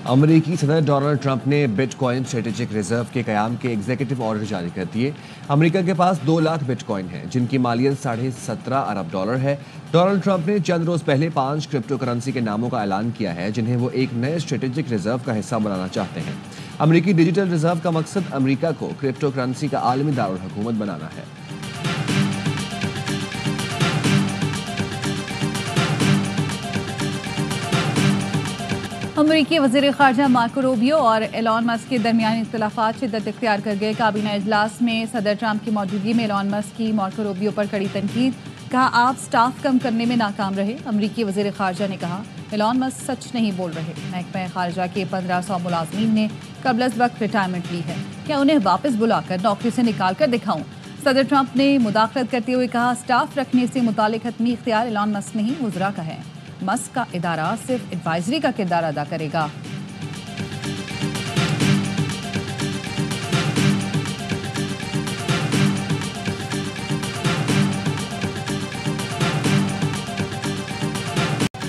अमेरिकी सदर Donald Trump ने बिटकॉइन स्ट्रेटेजिक रिजर्व के कयाम के एग्जीक्यूटिव ऑर्डर जारी कर दिए। अमेरिका के पास 2 लाख बिटकॉइन है, जिनकी मालियत $17.5 अरब है। डोनाल्ड ट्रंप ने चंद रोज पहले 5 क्रिप्टो करेंसी के नामों का ऐलान किया है, जिन्हें वो एक नए स्ट्रेटेजिक रिजर्व का हिस्सा बनाना चाहते हैं। अमेरिकी डिजिटल रिजर्व का मकसद अमेरिका को क्रिप्टो करेंसी का आलमी दारुल हुकूमत बनाना है। अमेरिकी वज़ीर ख़ारजा मार्को रूबियो और एलॉन मस्क के दरमियान इख्तिलाफ़ात शिद्दत इख्तियार कर गए। काबीना इजलास में सदर ट्रंप की मौजूदगी में एलॉन मस्क की मार्को रूबियो पर कड़ी तनकीद। कहा, आप स्टाफ कम करने में नाकाम रहे। अमेरिकी वज़ीर ख़ारजा ने कहा, एलॉन मस्क सच नहीं बोल रहे। महकमा ख़ारजा के 1500 मुलाज़मीन ने क़ब्ल वक्त रिटायरमेंट ली है। क्या उन्हें वापस बुलाकर नौकरी से निकाल कर दिखाऊं? सदर ट्रंप ने मुदाखलत करते हुए कहा, स्टाफ रखने से मुतालिक हतमी इख्तियार एलॉन मस्क नहीं, वज़रा का है। मस्क का इदारा सिर्फ एडवाइजरी का किरदार अदा करेगा।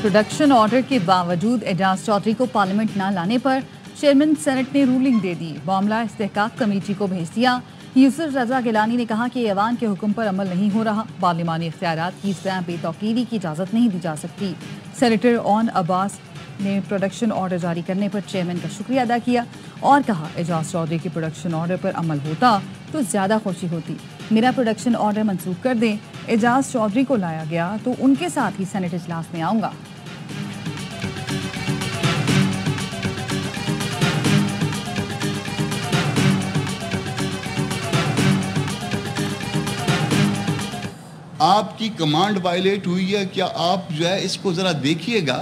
प्रोडक्शन ऑर्डर के बावजूद एजाज चौधरी को पार्लियामेंट न लाने पर चेयरमैन सेनेट ने रूलिंग दे दी। मामला इस्तेहकाक कमेटी को भेज दिया। यूसुफ रजा गिलानी ने कहा कि ऐवान के हुक्म पर अमल नहीं हो रहा। पार्लिमानी इख्तियारात की इस तरह बेतौकीरी की इजाज़त नहीं दी जा सकती। सेनेटर ओन अब्बास ने प्रोडक्शन ऑर्डर जारी करने पर चेयरमैन का शुक्रिया अदा किया और कहा, एजाज चौधरी के प्रोडक्शन ऑर्डर पर अमल होता तो ज़्यादा खुशी होती। मेरा प्रोडक्शन ऑर्डर मंसूख कर दें। एजाज चौधरी को लाया गया तो उनके साथ ही सेनेट इजलास में आऊँगा। आपकी कमांड वायलेट हुई है क्या? आप जो है इसको ज़रा देखिएगा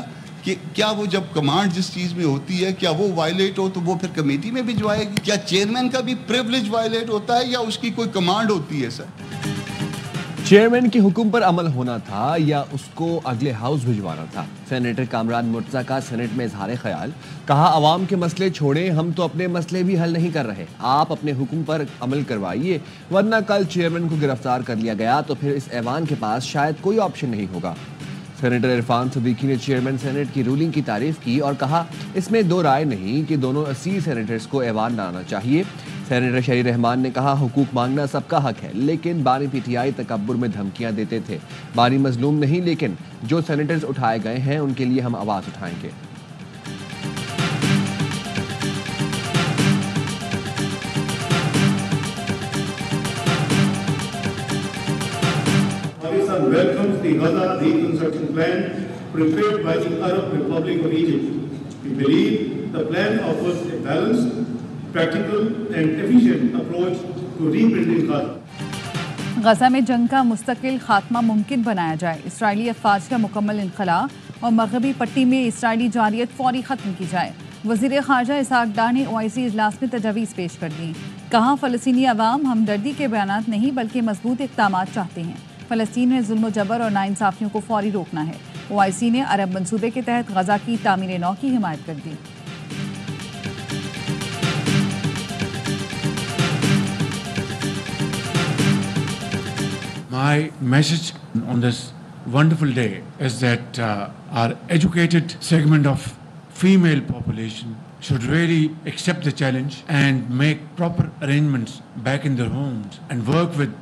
कि क्या वो जब कमांड जिस चीज़ में होती है क्या वो वायलेट हो तो वो फिर कमेटी में भिजवाएगी? क्या चेयरमैन का भी प्रिविलेज वायलेट होता है या उसकी कोई कमांड होती है? सर, चेयरमैन के हुक्म पर अमल होना था या उसको अगले हाउस भिजवाना था? सेनेटर कामरान मुर्तज़ा का सेनेट में इजहार ख्याल। कहा, अवाम के मसले छोड़ें, हम तो अपने मसले भी हल नहीं कर रहे। आप अपने हुक्म पर अमल करवाइए, वरना कल चेयरमैन को गिरफ्तार कर लिया गया तो फिर इस ऐवान के पास शायद कोई ऑप्शन नहीं होगा। सेनेटर इरफान सिद्दीकी ने चेयरमैन सेनेट की रूलिंग की तारीफ की और कहा, इसमें दो राय नहीं कि दोनों 80 सेनेटर्स को ऐवान लाना चाहिए। सेनेटर शरी रहमान ने कहा, हुकूक मांगना सबका हक है, लेकिन बानी पीटीआई तकब्बुर में धमकियां देते थे। बानी मजलूम नहीं, लेकिन जो सेनेटर्स उठाए गए हैं उनके लिए हम आवाज़ उठाएंगे। Pakistan welcomes the Gaza reconstruction plan prepared by the Arab Republic of Egypt. We believe the plan offers a balanced, practical and efficient approach to rebuilding Gaza. गजा में जंग का मुस्तकिल खात्मा मुमकिन बनाया जाए। इसराइली अफवाज का मुकम्मल इनखला और मगरबी पट्टी में इसराइली जारियत फौरी खत्म की जाए। वज़ीर ख़ारजा इसहाक डार ने OIC इजलास में तजवीज़ पेश कर दी। कहा, फ़लस्तीनी अवाम हमदर्दी के बयानात नहीं बल्कि मजबूत इक़दामात चाहते हैं। फ़लस्तीन में जुल्म जबर और नाइंसाफ़ियों को फौरी रोकना है। OIC ने अरब मंसूबे के तहत गजा की तामीर नौ की हिमायत कर दी। My message on this wonderful day is that our educated segment of female population should really accept the challenge and make proper arrangements back in their homes and work with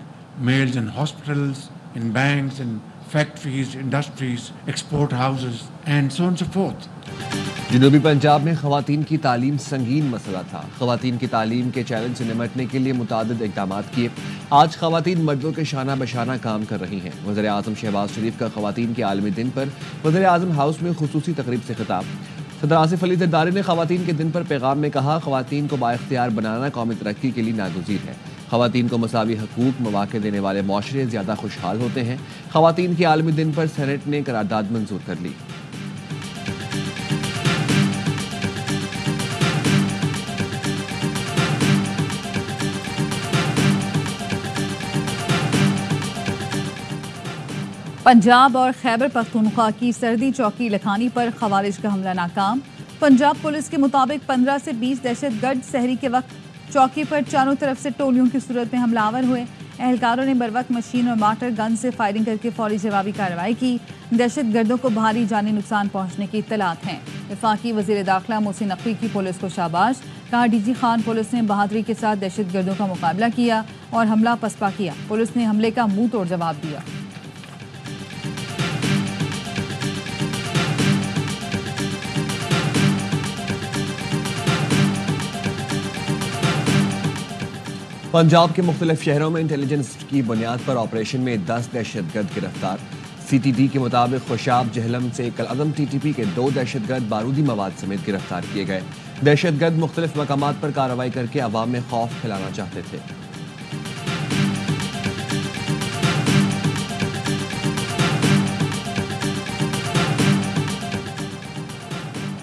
males in hospitals, in banks, in factories, industries, export houses and so on and so forth. जनूबी पंजाब में ख़वातीन की तालीम संगीन मसला था। ख़वातीन की तालीम के चैलेंज से निमटने के लिए मुतादिद इक़दामात किए। आज ख़वातीन मर्दों के शाना बशाना काम कर रही हैं। वज़ीर आज़म शहबाज शरीफ का ख़वातीन के आलमी दिन पर वज़ीर आज़म हाउस में खुसूसी तकरीब से खिताब। सदर आसिफ अली ज़रदारी ने ख़वातीन के दिन पर पैगाम में कहा, ख़वातीन को बाइख्तियार बनाना कौमी तरक्की के लिए नागुज़ीर है। ख़वातीन को मसावी हकूक़ मौक़े देने वाले मुआशरे ज़्यादा खुशहाल होते हैं। ख़वातीन के आलमी दिन पर सेनेट ने करारदाद मंजूर कर ली। पंजाब और खैबर पख्तूनख्वा की सरदी चौकी लखानी पर खवारिज का हमला नाकाम। पंजाब पुलिस के मुताबिक 15 से 20 दहशतगर्द सहरी के वक्त चौकी पर चारों तरफ से टोलियों की सूरत में हमलावर हुए। एहलकारों ने बरवक्त मशीन और मार्टर गन से फायरिंग करके फौरी जवाबी कार्रवाई की। दहशत गर्दों को भारी जानी नुकसान पहुंचने की इत्तलात हैं। वफाकी वजीर दाखिला मोहसिन नकवी की पुलिस को शाबाश, कहा डीजी खान पुलिस ने बहादुरी के साथ दहशत गर्दों का मुकाबला किया और हमला पसपा किया। पुलिस ने हमले का मुंह तोड़ जवाब दिया। पंजाब के मुख्तलिफ शहरों में इंटेलिजेंस की बुनियाद पर ऑपरेशन में 10 दहशतगर्द गिरफ्तार। CTD के मुताबिक खुशाब जहलम से कलअदम TTP के 2 दहशतगर्द बारूदी मवाद समेत गिरफ्तार किए गए। दहशतगर्द मुख्तलिफ मकामात पर कार्रवाई करके अवाम में खौफ फैलाना चाहते थे।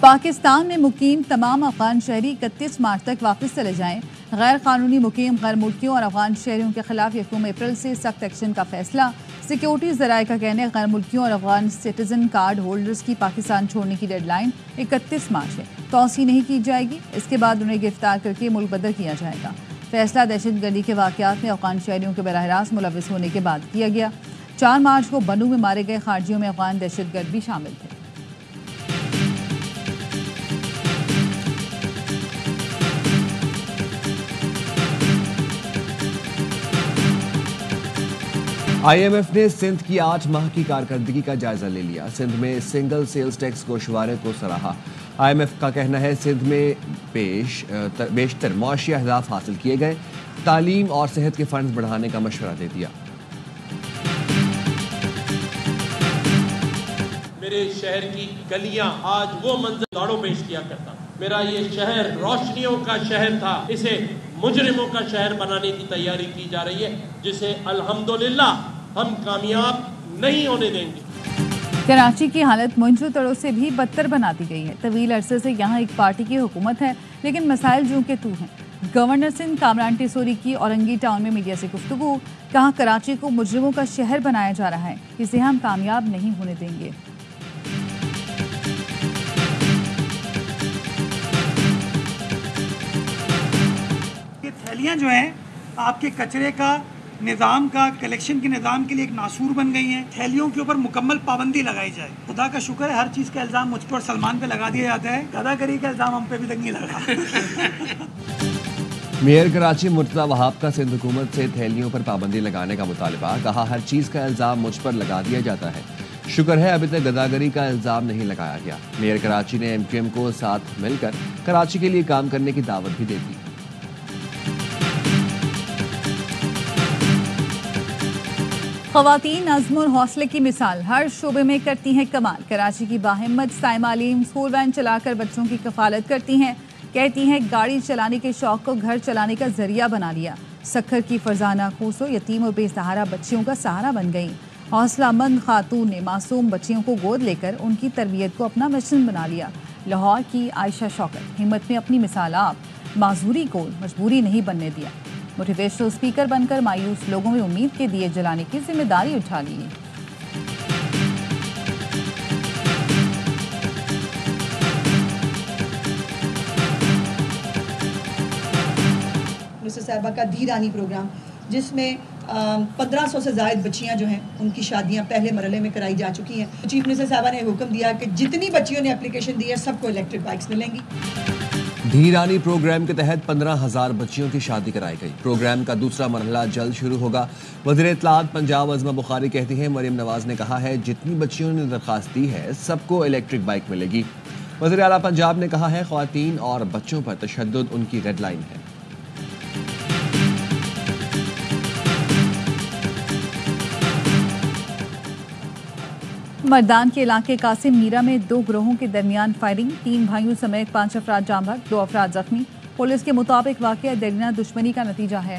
पाकिस्तान में मुकीम तमाम अफगान शहरी 31 मार्च तक वापस चले जाएं। गैर कानूनी मुकीम गैर मुल्कियों और अफगान शहरियों के खिलाफ 1 अप्रैल से सख्त एक्शन का फैसला। सिक्योरिटी जराये का कहना है गैर मुल्कियों और अफगान सिटीजन कार्ड होल्डर्स की पाकिस्तान छोड़ने की डेडलाइन 31 मार्च है। तौसी नहीं की जाएगी। इसके बाद उन्हें गिरफ्तार करके मुल्क बदर किया जाएगा। फैसला दहशतगर्दी के वाकयात में अफगान शहरियों के बराह रास्त मुलविस होने के बाद किया गया। 4 मार्च को बनू में मारे गए खारजियों में अफगान दहशतगर्द भी शामिल थे। IMF ने सिंध की 8 माह की कारकर्दगी का जायजा ले लिया। सिंध में सिंगल सेल्स टैक्स गोशवारे को सराहा। IMF का कहना है सिंध में बेशतर मुआशी अहदाफ हासिल किए गए। तालीम और सेहत के फंड्स बढ़ाने का मशवरा दे दिया। मेरे शहर की गलियां आज वो मंजर दाड़ों पेश किया करता। मेरा ये शहर रोशनियों का शहर था, इसे मुजरिमों का शहर बनाने की तैयारी की जा रही है, जिसे अल्हम्दुलिल्लाह हम कामयाब नहीं होने देंगे। कराची की हालत मुंजू तड़ों से भी बदतर बना दी गई है। तवील अरसे से यहाँ एक पार्टी की हुकूमत है, लेकिन मसाइल जूं के तू हैं। गवर्नर सिंध कामरान टिसोरी की औरंगी टाउन में मीडिया से गुफ्तगू, कहा कराची को मुजरिमों का शहर बनाया जा रहा है, इसे हम कामयाब नहीं होने देंगे। थैलियाँ जो हैं आपके कचरे का निज़ाम का कलेक्शन के निज़ाम के लिए एक नासूर बन गई हैं। थैलियों के ऊपर मुकम्मल पाबंदी लगाई जाए। खुदा का शुक्र है हर चीज़ का इल्ज़ाम मुझ पर और सलमान पे लगा दिया जाता है, गदागरी का इल्ज़ाम हम पे भी तक नहीं लगा। मेयर कराची मुर्तज़ा वहाब का सिंध हुकूमत से थैलियों पर पाबंदी लगाने का मुतालबा। कहा हर चीज़ का इल्ज़ाम मुझ पर लगा दिया जाता है। शुक्र है अभी तक गदागरी का इल्ज़ाम नहीं लगाया गया। मेयर कराची ने MQM को साथ मिलकर कराची के लिए काम करने की दावत भी दे दी। ख़वातीन नज़्म और हौसले की मिसाल हर शोबे में करती हैं कमाल। कराची की बाहिम्मत साइमा अलीम स्कूल वैन चलाकर बच्चों की कफालत करती हैं। कहती हैं गाड़ी चलाने के शौक़ को घर चलाने का जरिया बना लिया। सखर की फरजाना खूसो यतीम और बेसहारा बच्चियों का सहारा बन गई। हौसलामंद खातून ने मासूम बच्चियों को गोद लेकर उनकी तरबियत को अपना मिशन बना लिया। लाहौर की आयशा शौकत हिम्मत में अपनी मिसाल आप, माजूरी को मजबूरी नहीं बनने दिया। मोटिवेशनल स्पीकर बनकर मायूस लोगों में उम्मीद के दिए जलाने की जिम्मेदारी उठा ली। मिसेस साहिबा का धीरानी प्रोग्राम, जिसमें 1500 से ज़ायद बच्चियां जो हैं उनकी शादियां पहले मरहले में कराई जा चुकी हैं। चीफ मिनिस्टर साहिबा ने हुक्म दिया कि जितनी बच्चियों ने एप्लीकेशन दी है सबको इलेक्ट्रिक बाइक्स मिलेंगी। धीरानी प्रोग्राम के तहत 15,000 बच्चियों की शादी कराई गई। प्रोग्राम का दूसरा मरहला जल्द शुरू होगा। वज़ीर इत्तलात पंजाब अज़मा बुखारी कहती हैं मरियम नवाज ने कहा है जितनी बच्चियों ने दरख्वास्त दी है सबको इलेक्ट्रिक बाइक मिलेगी। वज़ीर आला पंजाब ने कहा है ख़वातीन और बच्चों पर तशद्दुद उनकी रेड लाइन है। मर्दान के इलाके कासिम मीरा में 2 गिरोहों के दरमियान फायरिंग, 3 भाइयों समेत 5 अफराद जाम बहक, 2 अफराद जख्मी। पुलिस के मुताबिक वाकया देरीना दुश्मनी का नतीजा है।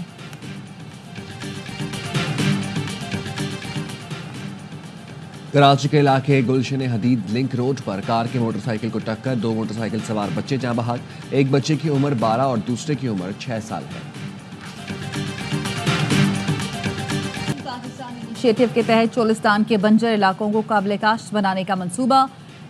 कराची के इलाके गुलशन हदीद लिंक रोड पर कार के मोटरसाइकिल को टक्कर, 2 मोटरसाइकिल सवार बच्चे जाम बहक। एक बच्चे की उम्र 12 और दूसरे की उम्र 6 साल है। इनिशिएटिव के तहत चोलिस्तान के बंजर इलाकों को काबिल काश्त बनाने का मंसूबा।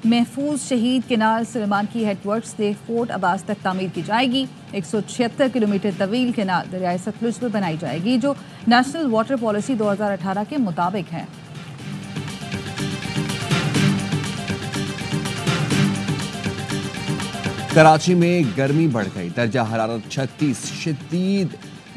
महफूज शहीद केनाल सुलेमान की हेडवर्क्स से फोर्ट अब्बास तक तामीर की जाएगी। 176 किलोमीटर तवील केनाल दरियाए सतलुज पर बनाई जाएगी, जो नेशनल वाटर पॉलिसी 2018 के मुताबिक है। कराची में गर्मी बढ़ गई, दर्जा हरारत 36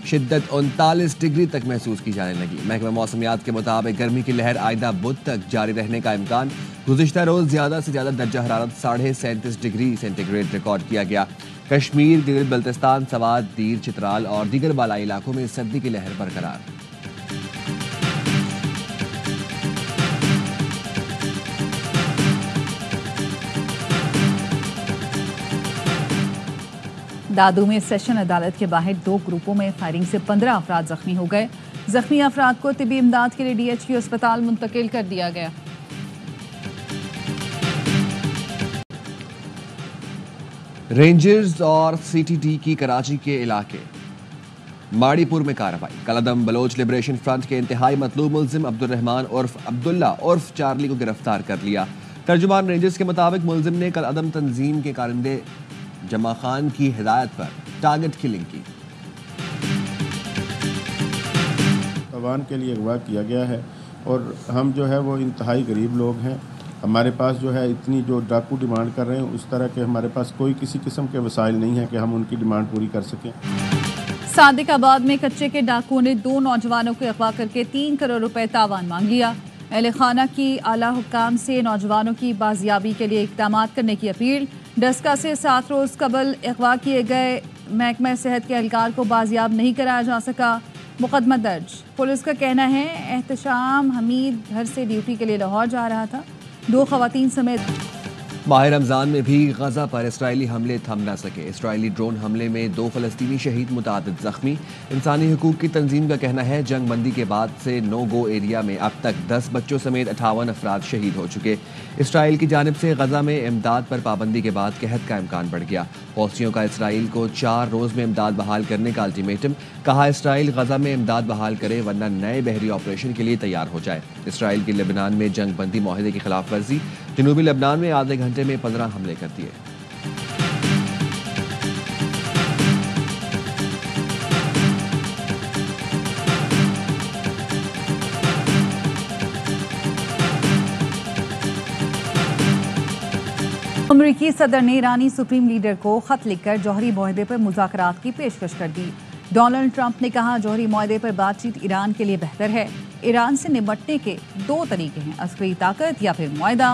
शिद्दत 39 डिग्री तक महसूस की जाने लगी। महकमा मौसमियात के मुताबिक गर्मी की लहर आइंदा बुध तक जारी रहने का इम्कान। गुज़िश्ता रोज ज्यादा से ज्यादा दर्जा हरारत 37.5 डिग्री सेंटीग्रेड रिकॉर्ड किया गया। कश्मीर, गिलगित बल्तिस्तान, सवात, दीर, चित्राल और दीगर बालाई इलाकों में सर्दी की लहर बरकरार। दादू में सेशन अदालत के बाहर 2 ग्रुपों में फायरिंग से 15 अफराद जख्मी हो गए। जख्मी अफराद को तिबी इमदाद के लिए DHQ अस्पताल मुंतकिल कर दिया गया। रेंजर्स और CTT की कराची के इलाके माड़ीपुर में कार्रवाई। कलअदम बलोच लिबरेशन फ्रंट के इंतहाई मतलूब मुल्जिम अब्दुर्रहमान उर्फ अब्दुल्ला उर्फ चार्ली को गिरफ्तार कर लिया। तर्जुमान रेंजर्स के मुताबिक मुल्जिम ने कलअदम तंजीम के कारिंदे जमा खान की हिदायत पर टारगेट किलिंग की। अवान के लिए अगवा किया गया है और हम जो है वो इंतहाई गरीब लोग हैं। हमारे पास जो है इतनी जो डाकू डिमांड कर रहे हैं उस तरह के हमारे पास कोई किसी किस्म के वसाइल नहीं है कि हम उनकी डिमांड पूरी कर सकें। सादिकाबाद में कच्चे के डाकुओं ने 2 नौजवानों को अगवा करके 3 करोड़ रुपए तावान मांग लिया। अहले खाना की आला हुक्काम से नौजवानों की बाजियाबी के लिए इक़दाम करने की अपील। डस्का से 7 रोज़ कबल अगवा किए गए महकमा सेहत के एहलकार को बाजियाब नहीं कराया जा सका, मुकदमा दर्ज। पुलिस का कहना है एहतशाम हमीद घर से ड्यूटी के लिए लाहौर जा रहा था। 2 खवातीन समेत माह रमज़ान में भी गजा पर इसराइली हमले थम न सके। इसराइली ड्रोन हमले में 2 फ़लस्तीनी शहीद, मुतादिद जख्मी। इंसानी हुकूक की तंजीम का कहना है जंग बंदी के बाद से नो गो एरिया में अब तक 10 बच्चों समेत 58 अफराद शहीद हो चुके। इसराइल की जानिब से गजा में इमदाद पर पाबंदी के बाद कहत का इम्कान बढ़ गया। हौसियों का इसराइल को 4 रोज़ में इमदाद बहाल करने का अल्टीमेटम। कहा इसराइल गजा में इमदाद बहाल करे वरना नए बहरी ऑपरेशन के लिए तैयार हो जाए। इसराइल की लेबनान में जंग बंदी माहिदे की खिलाफ वर्जी। जनूबी लेबनान में आधे घंटे में 15 हमले कर दिए। अमरीकी सदर ने ईरानी सुप्रीम लीडर को खत लिखकर जौहरी मुआहदे पर मुज़ाकरात की पेशकश कर दी। डोनाल्ड ट्रंप ने कहा जौहरी मुआहदे पर बातचीत ईरान के लिए बेहतर है। ईरान से निपटने के 2 तरीके हैं, अस्करी ताकत या फिर मुआहदा।